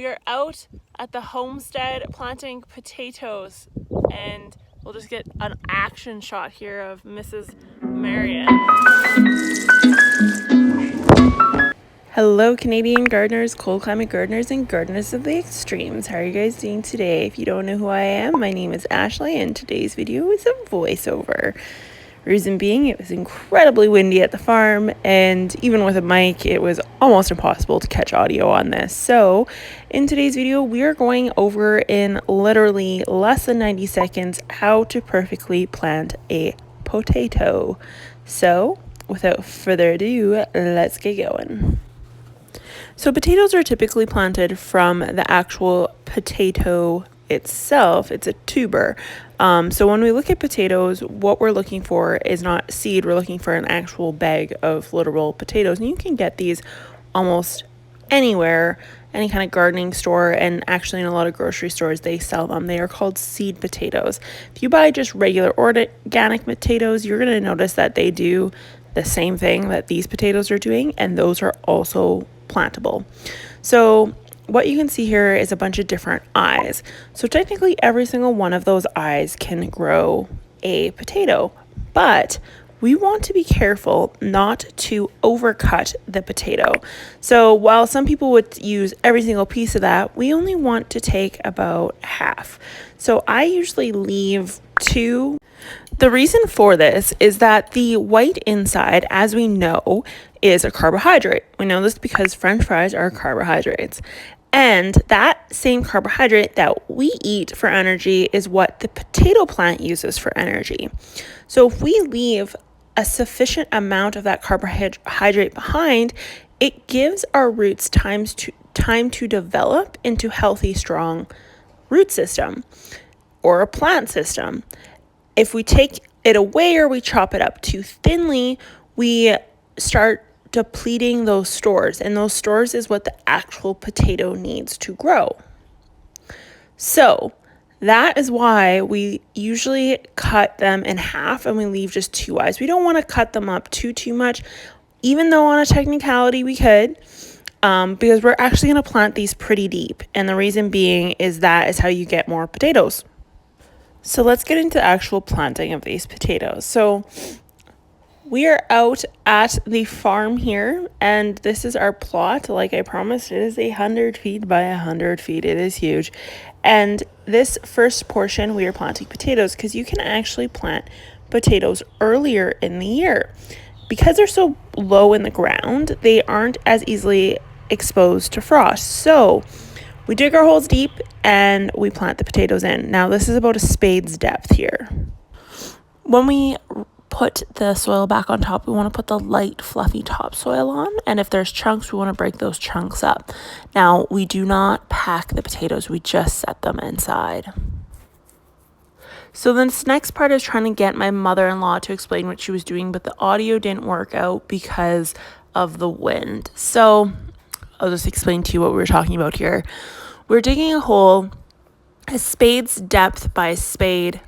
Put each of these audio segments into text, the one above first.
We are out at the homestead planting potatoes, and we'll just get an action shot here of Mrs. Marion. Hello Canadian gardeners, cold climate gardeners, and gardeners of the extremes. How are you guys doing today? If you don't know who I am, my name is Ashley, and today's video is a voiceover. Reason being, it was incredibly windy at the farm, and even with a mic, it was almost impossible to catch audio on this. So in today's video, we are going over in literally less than 90 seconds how to perfectly plant a potato. So without further ado, let's get going. So potatoes are typically planted from the actual potato itself. It's a tuber. So when we look at potatoes, what we're looking for is not seed. We're looking for an actual bag of literal potatoes. And you can get these almost anywhere, any kind of gardening store, and actually in a lot of grocery stores they sell them. They are called seed potatoes. If you buy just regular organic potatoes, you're going to notice that they do the same thing that these potatoes are doing, and those are also plantable. So what you can see here is a bunch of different eyes. So technically every single one of those eyes can grow a potato, but we want to be careful not to overcut the potato. So while some people would use every single piece of that, we only want to take about half. So I usually leave 2. The reason for this is that the white inside, as we know, is a carbohydrate. We know this because French fries are carbohydrates. And that same carbohydrate that we eat for energy is what the potato plant uses for energy. So if we leave a sufficient amount of that carbohydrate behind, it gives our roots time to develop into healthy, strong root system or a plant system. If we take it away or we chop it up too thinly, we start depleting those stores, and those stores is what the actual potato needs to grow. So that is why we usually cut them in half and we leave just 2 eyes. We don't want to cut them up too much, even though on a technicality we could, because we're actually going to plant these pretty deep, and the reason being is that is how you get more potatoes. So let's get into actual planting of these potatoes. So we are out at the farm here, and this is our plot. Like I promised, it is 100 feet by 100 feet. It is huge. And this first portion, we are planting potatoes because you can actually plant potatoes earlier in the year. Because they're so low in the ground, they aren't as easily exposed to frost. So we dig our holes deep and we plant the potatoes in. Now this is about a spade's depth here. When we put the soil back on top, we want to put the light fluffy topsoil on, and if there's chunks, we want to break those chunks up. Now we do not pack the potatoes, we just set them inside. So this next part is trying to get my mother-in-law to explain what she was doing, but the audio didn't work out because of the wind. So I'll just explain to you what we were talking about here. We're digging a hole a spade's depth by spade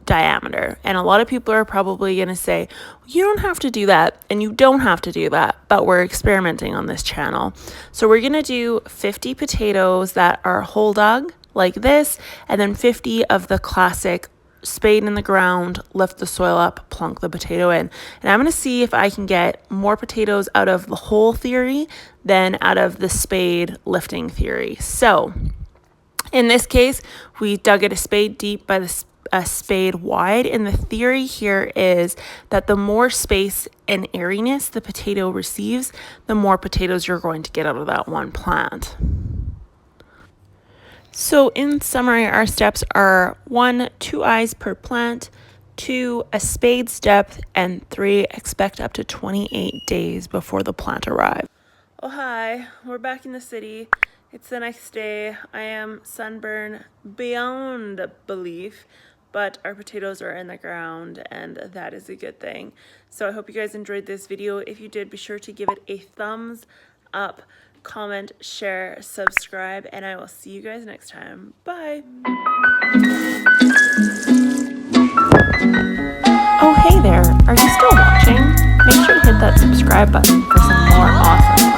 diameter, and a lot of people are probably going to say, you don't have to do that, and you don't have to do that, but we're experimenting on this channel. So we're going to do 50 potatoes that are hole dug like this, and then 50 of the classic spade in the ground, lift the soil up, plunk the potato in. And I'm going to see if I can get more potatoes out of the hole theory than out of the spade lifting theory. So in this case, we dug it a spade deep by a spade wide, and the theory here is that the more space and airiness the potato receives, the more potatoes you're going to get out of that one plant. So in summary, our steps are 1, 2 eyes per plant, 2, a spade's depth, and 3, expect up to 28 days before the plant arrives. Oh hi, we're back in the city. It's the next day. I am sunburned beyond belief, but our potatoes are in the ground, and that is a good thing. So I hope you guys enjoyed this video. If you did, be sure to give it a thumbs up, comment, share, subscribe, and I will see you guys next time. Bye. Oh hey there, are you still watching? Make sure to hit that subscribe button for some more awesome